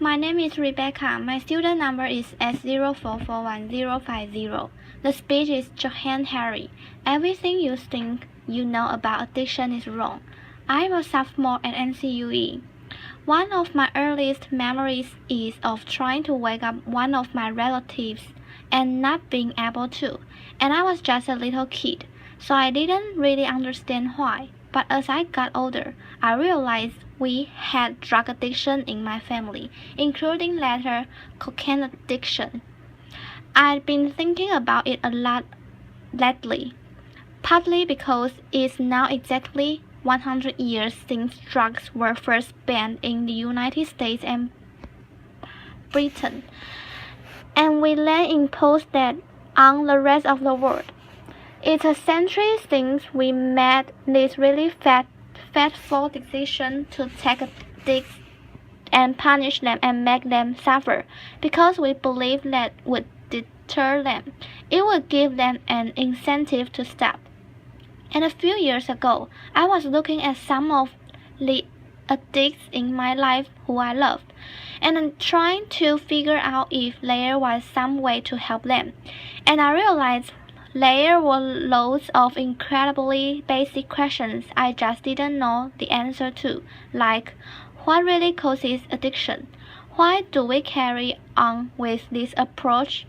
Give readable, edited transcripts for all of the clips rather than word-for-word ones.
My name is Rebecca. My student number is S04411050. The speech is Johann Harry. Everything you think you know about addiction is wrong. I'm a sophomore at NCUE. One of my earliest memories is of trying to wake up one of my relatives and not being able to. And I was just a little kid, so I didn't really understand why. But as I got older, I realized we had drug addiction in my family, including later cocaine addiction. I'd been thinking about it a lot lately, partly because it's now exactly 100 years since drugs were first banned in the United States and Britain, and we then imposed that on the rest of the world. It's a century since we made this really fateful decision to take addicts and punish them and make them suffer, because we believed that would deter them. It would give them an incentive to stop. And a few years ago, I was looking at some of the addicts in my life who I loved, and trying to figure out if there was some way to help them. And I realized there were loads of incredibly basic questions I just didn't know the answer to, like, what really causes addiction? Why do we carry on with this approach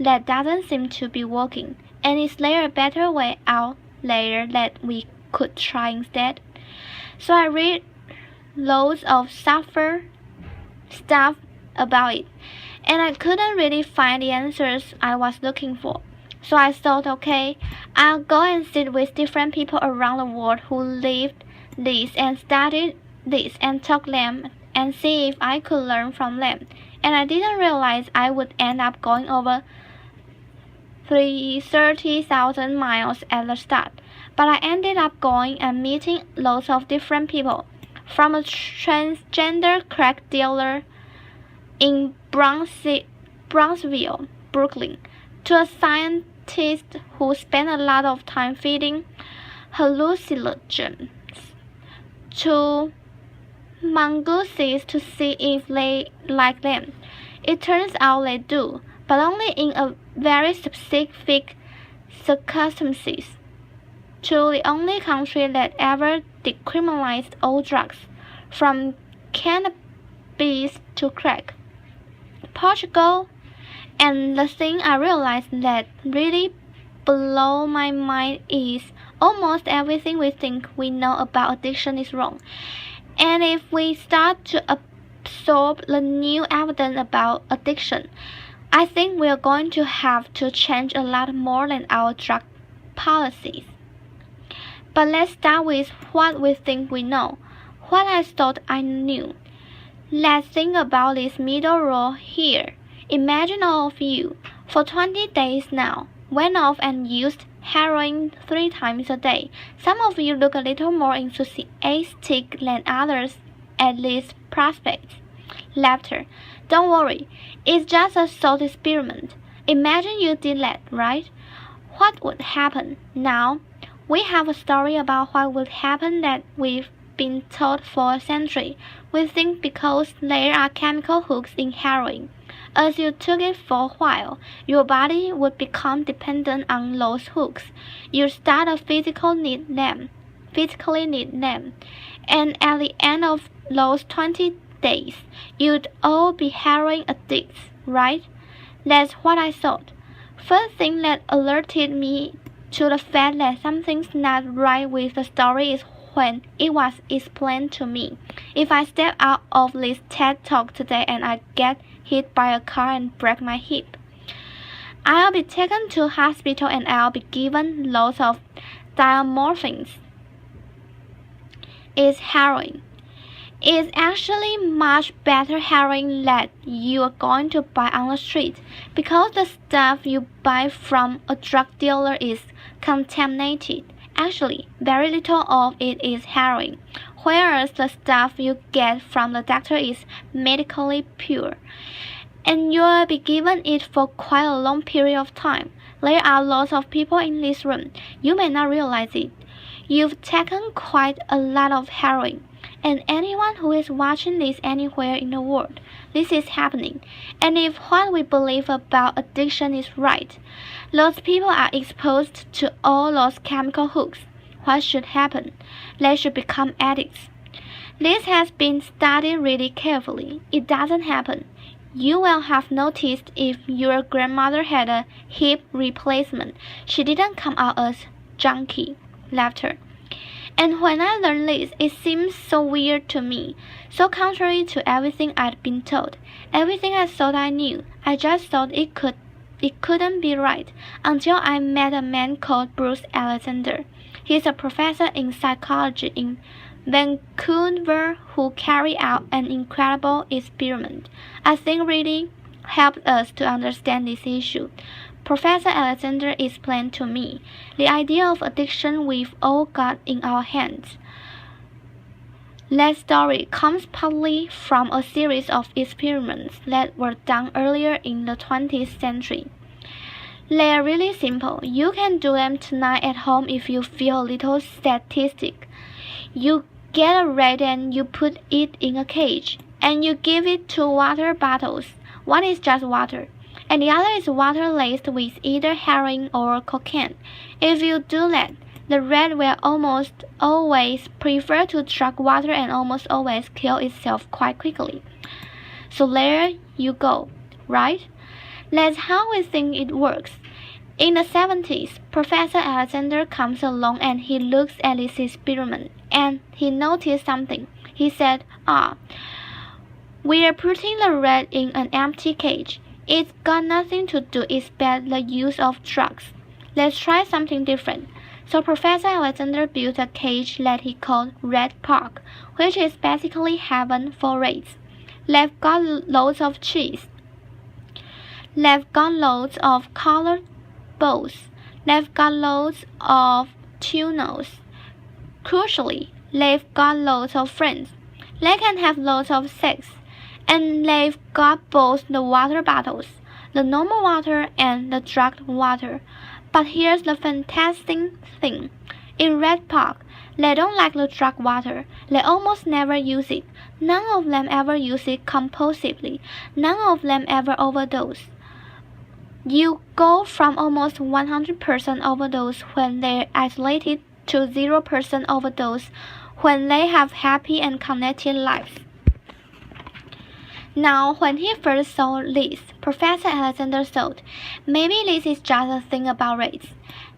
that doesn't seem to be working? And is there a better way out there that we could try instead? So I read loads of stuff about it, and I couldn't really find the answers I was looking for. So I thought, okay, I'll go and sit with different people around the world who lived this and studied this and talk to them and see if I could learn from them. And I didn't realize I would end up going over 30,000 miles at the start, but I ended up going and meeting lots of different people, from a transgender crack dealer in Bronxville, Brooklyn, to a scientist who spent a lot of time feeding hallucinogens to mongooses to see if they like them. It turns out they do, but only in a very specific circumstances. To the only country that ever decriminalized all drugs, from cannabis to crack, Portugal. And the thing I realized that really blew my mind is almost everything we think we know about addiction is wrong. And if we start to absorb the new evidence about addiction, I think we are going to have to change a lot more than our drug policies. But let's start with what we think we know, what I thought I knew. Let's think about this middle row here. Imagine all of you, for 20 days now, went off and used heroin 3 times a day. Some of you look a little more enthusiastic than others at these prospects. Laughter. Don't worry, it's just a thought experiment. Imagine you did that, right? What would happen? Now, we have a story about what would happen that we've been told for a century. We think because there are chemical hooks in heroin. As you took it for a while, your body would become dependent on those hooks. You start to physically need them. And at the end of those 20 days, you'd all be heroin addicts, right? That's what I thought. First thing that alerted me to the fact that something's not right with the story is when it was explained to me. If I step out of this TED Talk today and I get hit by a car and break my hip, I'll be taken to hospital and I'll be given lots of diamorphines. It's heroin. It's actually much better heroin that you are going to buy on the street, because the stuff you buy from a drug dealer is contaminated. Actually, very little of it is heroin, whereas the stuff you get from the doctor is medically pure. And you'll be given it for quite a long period of time. There are lots of people in this room. You may not realize it. You've taken quite a lot of heroin. and anyone who is watching this anywhere in the world, this is happening. And if what we believe about addiction is right, those people are exposed to all those chemical hooks. What should happen? They should become addicts. This has been studied really carefully. It doesn't happen. You will have noticed if your grandmother had a hip replacement, she didn't come out as junkie. Laughter. And when I learned this, it seemed so weird to me, so contrary to everything I'd been told, everything I thought I knew. I just thought it couldn't be right until I met a man called Bruce Alexander. He's a professor in psychology in Vancouver who carried out an incredible experiment. I think really helped us to understand this issue. Professor Alexander explained to me the idea of addiction we've all got in our hands. That story comes partly from a series of experiments that were done earlier in the 20th century. They are really simple. You can do them tonight at home if you feel a little statistic. You get a rat and you put it in a cage, and you give it two water bottles. One is just water, and the other is water laced with either heroin or cocaine. If you do that, the rat will almost always prefer to drink water and almost always kill itself quite quickly. So there you go, right? That's how we think it works. In the 70s, Professor Alexander comes along and he looks at this experiment and he noticed something. He said, we are putting the rat in an empty cage. It's got nothing to do except the use of drugs. Let's try something different. So Professor Alexander built a cage that he called Rat Park, which is basically heaven for rats. They've got loads of cheese. They've got loads of colored balls. They've got loads of tunas. Crucially, they've got loads of friends. They can have loads of sex. And they've got both the water bottles, the normal water and the drugged water. But here's the fantastic thing. In Rat Park, they don't like the drugged water. They almost never use it. None of them ever use it compulsively. None of them ever overdose. You go from almost 100% overdose when they're isolated to 0% overdose when they have happy and connected lives. Now, when he first saw this, Professor Alexander thought, maybe this is just a thing about rats.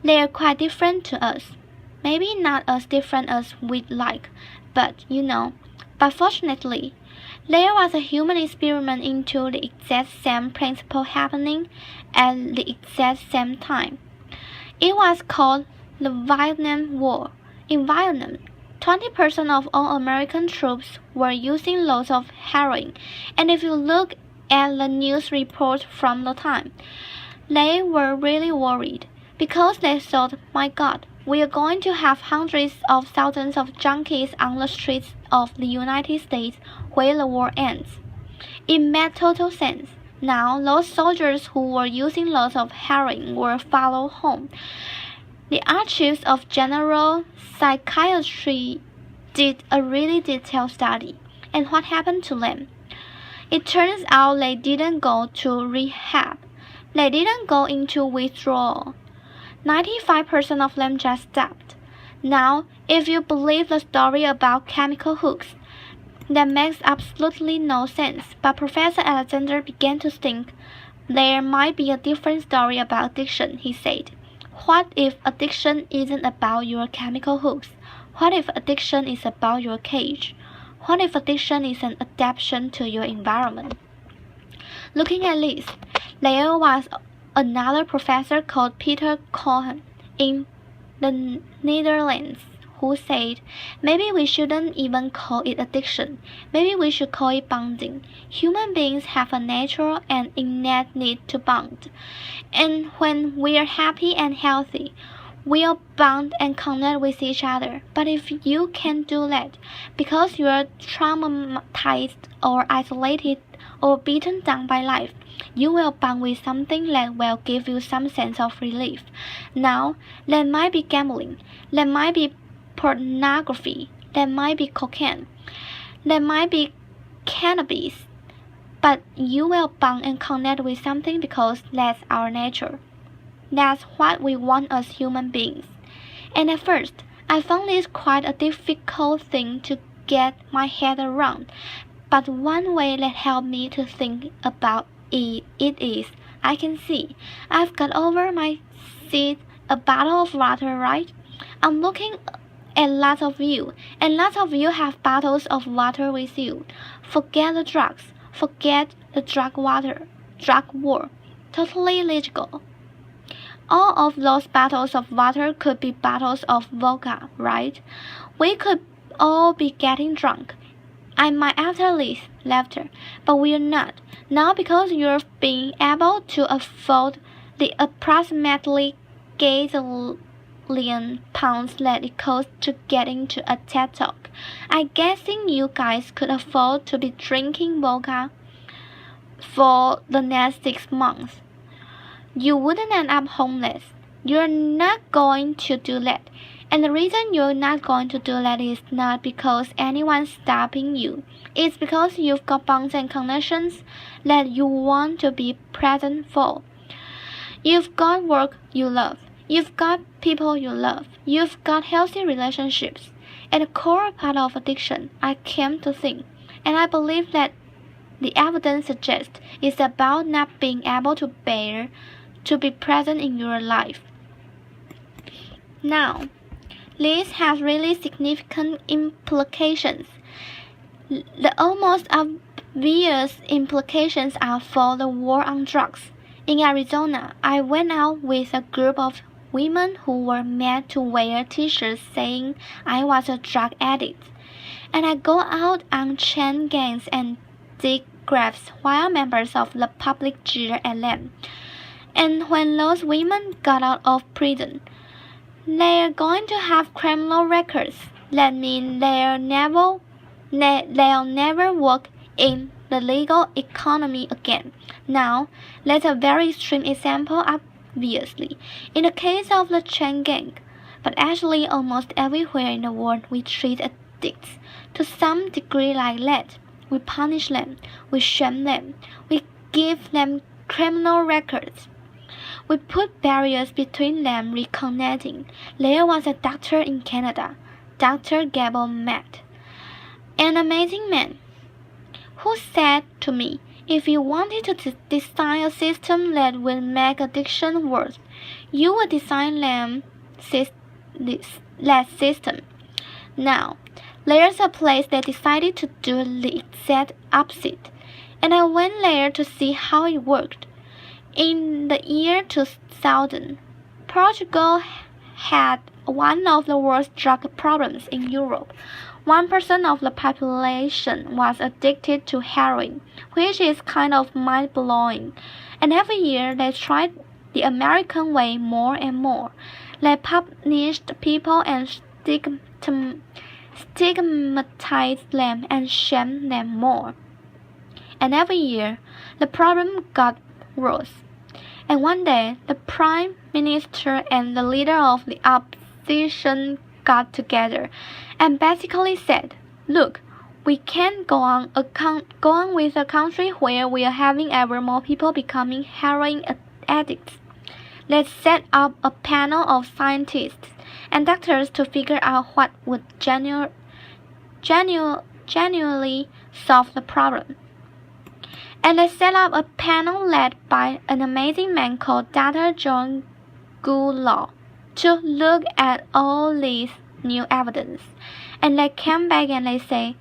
They are quite different to us. Maybe not as different as we'd like, but But fortunately, there was a human experiment into the exact same principle happening at the exact same time. It was called the Vietnam War. In Vietnam, 20% of all American troops were using loads of heroin, and if you look at the news report from the time, they were really worried because they thought, my God, we are going to have hundreds of thousands of junkies on the streets of the United States when the war ends. It made total sense. Now, those soldiers who were using loads of heroin were followed home. The archives of general psychiatry did a really detailed study. And what happened to them? It turns out they didn't go to rehab. They didn't go into withdrawal. 95% of them just stopped. Now, if you believe the story about chemical hooks, that makes absolutely no sense. But Professor Alexander began to think there might be a different story about addiction, he said. What if addiction isn't about your chemical hooks? What if addiction is about your cage? What if addiction is an adaptation to your environment? Looking at this, there was another professor called Peter Johann in the Netherlands who said, maybe we shouldn't even call it addiction. Maybe we should call it bonding. Human beings have a natural and innate need to bond. And when we are happy and healthy, we'll bond and connect with each other. But if you can't do that because you are traumatized or isolated or beaten down by life, you will bond with something that will give you some sense of relief. Now, that might be gambling, that might be pornography, that might be cocaine, that might be cannabis, but you will bond and connect with something because that's our nature. That's what we want as human beings. And at first, I found this quite a difficult thing to get my head around, but one way that helped me to think about it is, I can see, I've got over my seat a bottle of water, right? I'm looking at lots of you, and lots of you have bottles of water with you. Forget the drugs, forget the drug war, totally legal. All of those bottles of water could be bottles of vodka, right? We could all be getting drunk. I might after this laughter, but we're not. Now because you're being able to afford the approximately gazillion pounds that it costs to get into a TED Talk, I'm guessing you guys could afford to be drinking vodka for the next 6 months. You wouldn't end up homeless. You're not going to do that. And the reason you're not going to do that is not because anyone's stopping you. It's because you've got bonds and connections that you want to be present for. You've got work you love. You've got people you love. You've got healthy relationships. At the core part of addiction, I came to think, and I believe that the evidence suggests it's about not being able to bear to be present in your life. Now, this has really significant implications. The almost obvious implications are for the war on drugs. In Arizona, I went out with a group of women who were made to wear t-shirts saying I was a drug addict. And I go out on chain gangs and dig graves while members of the public jeer at them. And when those women got out of prison, they're going to have criminal records. That means they'll never work in the legal economy again. Now, that's a very extreme example, obviously, in the case of the chain gang. But actually, almost everywhere in the world, we treat addicts to some degree like that. We punish them, we shame them, we give them criminal records. We put barriers between them reconnecting. There was a doctor in Canada, Dr. Gable Matt, an amazing man, who said to me, if you wanted to design a system that will make addiction worse, you would design that system. Now, there's a place that decided to do the exact opposite, and I went there to see how it worked. In the year 2000, Portugal had one of the worst drug problems in Europe. 1% of the population was addicted to heroin, which is kind of mind-blowing. And every year they tried the American way more and more. They punished people and stigmatized them and shamed them more. And every year, the problem got worse. And one day, the Prime Minister and the leader of the opposition got together and basically said, look, we can't go on with a country where we are having ever more people becoming heroin addicts. Let's set up a panel of scientists and doctors to figure out what would genuinely solve the problem. And they set up a panel led by an amazing man called Dr. Johann to look at all this new evidence. And they came back and they say,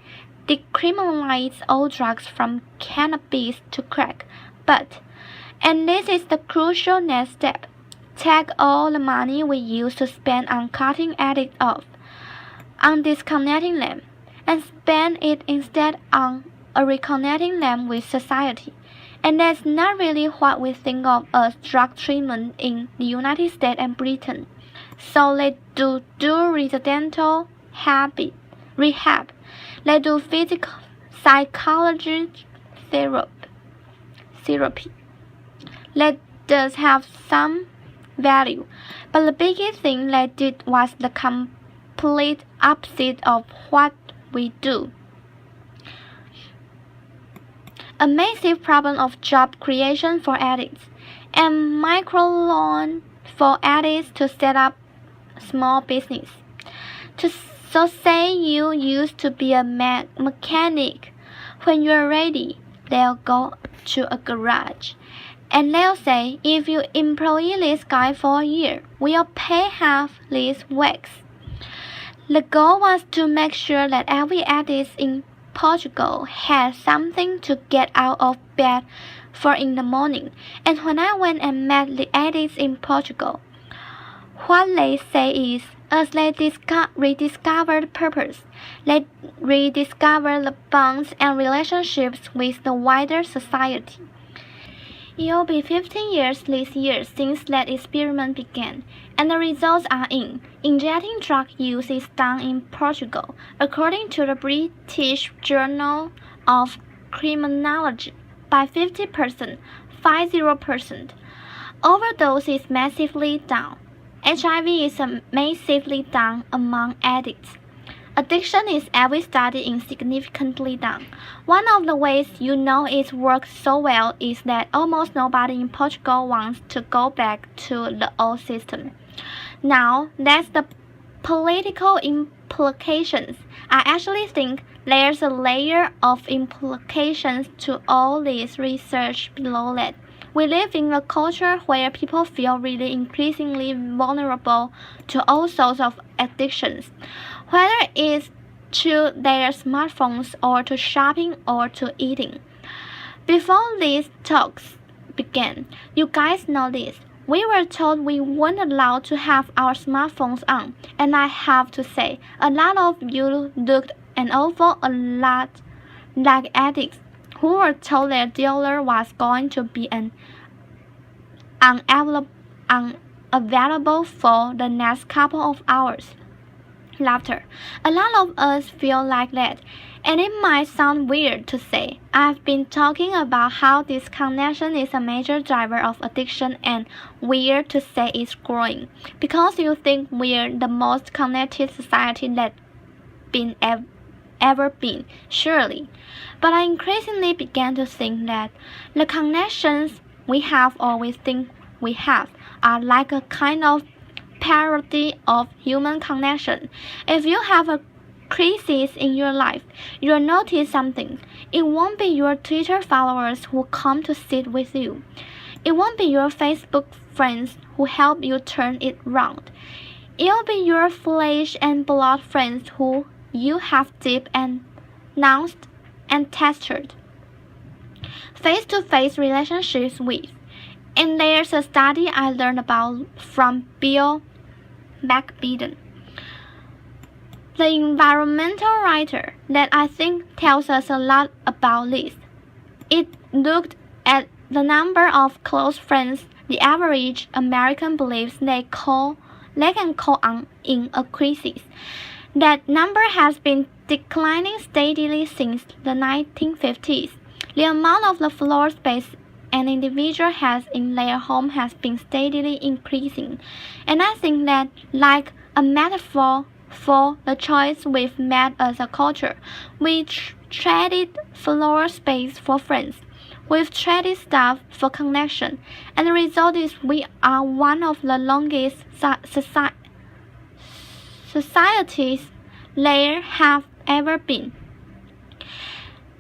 decriminalize all drugs from cannabis to crack. But, and this is the crucial next step, take all the money we used to spend on cutting addicts off, on disconnecting them, and spend it instead on reconnecting them with society. And that's not really what we think of as drug treatment in the United States and Britain. So they do residential rehab. They do physical psychology therapy. That does have some value, but the biggest thing they did was the complete opposite of what we do. A massive problem of job creation for addicts, and microloan for addicts to set up small business. So say you used to be a mechanic. When you're ready, they'll go to a garage, and they'll say, if you employ this guy for a year, we'll pay half his wages. The goal was to make sure that every addict in Portugal had something to get out of bed for in the morning. And when I went and met the addicts in Portugal, what they say is, as they rediscovered purpose, they rediscover the bonds and relationships with the wider society. It'll be 15 years this year since that experiment began, and the results are in. Injecting drug use is down in Portugal, according to the British Journal of Criminology, by 50%, 50%. Overdose is massively down. HIV is massively down among addicts. Addiction is every study is significantly down. One of the ways you know it works so well is that almost nobody in Portugal wants to go back to the old system. Now, that's the political implications. I actually think there's a layer of implications to all this research below that. We live in a culture where people feel really increasingly vulnerable to all sorts of addictions, whether it's to their smartphones or to shopping or to eating. Before these talks began, you guys know this. We were told we weren't allowed to have our smartphones on, and I have to say, a lot of you looked an awful lot like addicts who were told their dealer was going to be unavailable for the next couple of hours. Laughter. A lot of us feel like that, and it might sound weird to say. I've been talking about how disconnection is a major driver of addiction, and weird to say it's growing, because you think we're the most connected society that's been ever been, surely. But I increasingly began to think that the connections we have or we think we have are like a kind of parody of human connection. If you have a crisis in your life, you'll notice something. It won't be your Twitter followers who come to sit with you. It won't be your Facebook friends who help you turn it round. It'll be your flesh and blood friends who you have deep and nuanced and tested face-to-face relationships with. And there's a study I learned about from Bill McBeden, the environmental writer, that I think tells us a lot about this. It looked at the number of close friends the average American believes they can call on in a crisis. That number has been declining steadily since the 1950s. The amount of the floor space an individual has in their home has been steadily increasing, and I think that, like a metaphor for the choice we've made as a culture, we traded floor space for friends. We've traded stuff for connection, and the result is we are one of the longest societies there have ever been.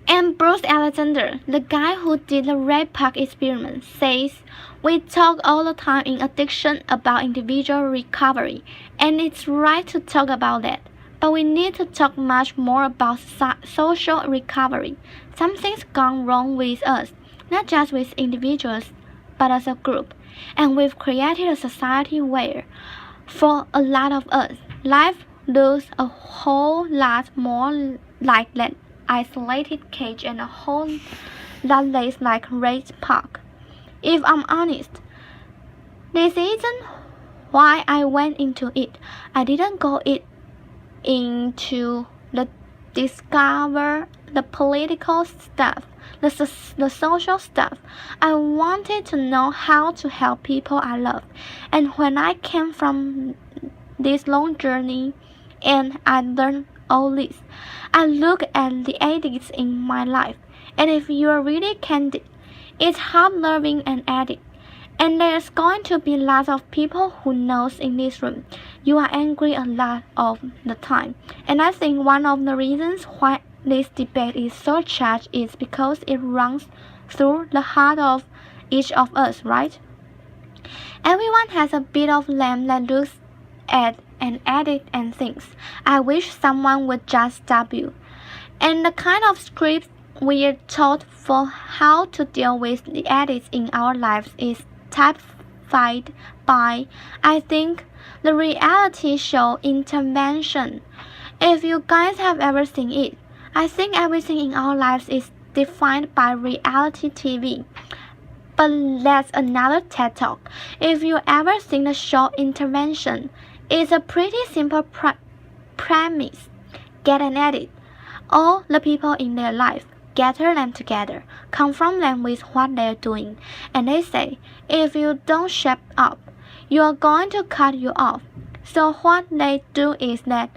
And Bruce Alexander, the guy who did the Red Park experiment, says, we talk all the time in addiction about individual recovery, and it's right to talk about that. But we need to talk much more about social recovery. Something's gone wrong with us, not just with individuals, but as a group. And we've created a society where, for a lot of us, life looks a whole lot more like that isolated cage and a whole lot less like Red Park. If I'm honest, this isn't why I went into it. I didn't go into the discover the political stuff, the social stuff. I wanted to know how to help people I love. And when I came from this long journey and I learned all this. I look at the addicts in my life, and if you're really candid, it's hard loving an addict. And there's going to be lots of people who knows in this room you are angry a lot of the time. And I think one of the reasons why this debate is so charged is because it runs through the heart of each of us, right? Everyone has a bit of lamb that looks at an addict and thinks, I wish someone would just stop you. And the kind of script we're taught for how to deal with the addicts in our lives is typified by, I think, the reality show Intervention. If you guys have ever seen it, I think everything in our lives is defined by reality TV. But that's another TED Talk. If you ever seen the show Intervention, it's a pretty simple premise. Get an addict. All the people in their life, gather them together, confront them with what they're doing, and they say, if you don't shut up, you're going to cut you off. So what they do is that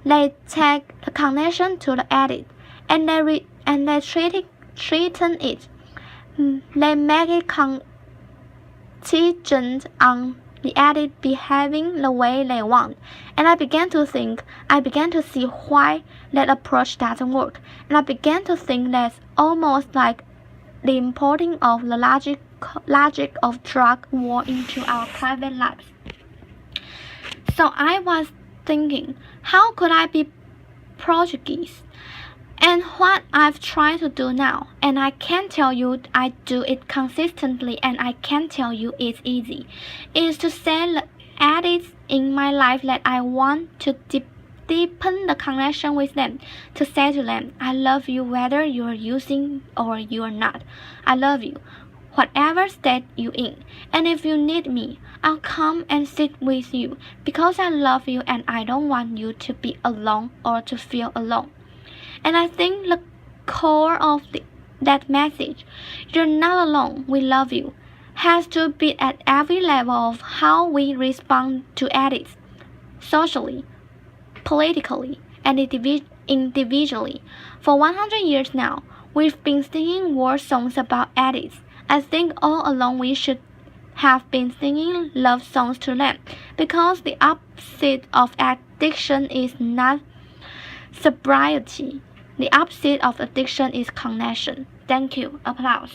they take the connection to the addict, and they threaten it. They make it contingent on the addict behaving the way they want. And I began to see why that approach doesn't work. And I began to think that's almost like the importing of the logic of drug war into our private lives. So I was thinking, how could I be Portuguese? And what I've tried to do now, and I can tell you I do it consistently, and I can tell you it's easy, is to say the addicts in my life that I want to deepen the connection with them, to say to them, I love you whether you're using or you're not. I love you, whatever state you're in. And if you need me, I'll come and sit with you because I love you and I don't want you to be alone or to feel alone. And I think the core of that message, you're not alone, we love you, has to be at every level of how we respond to addicts, socially, politically, and individually. For 100 years now, we've been singing war songs about addicts. I think all along we should have been singing love songs to them, because the opposite of addiction is not sobriety. The opposite of addiction is connection. Thank you. Applause.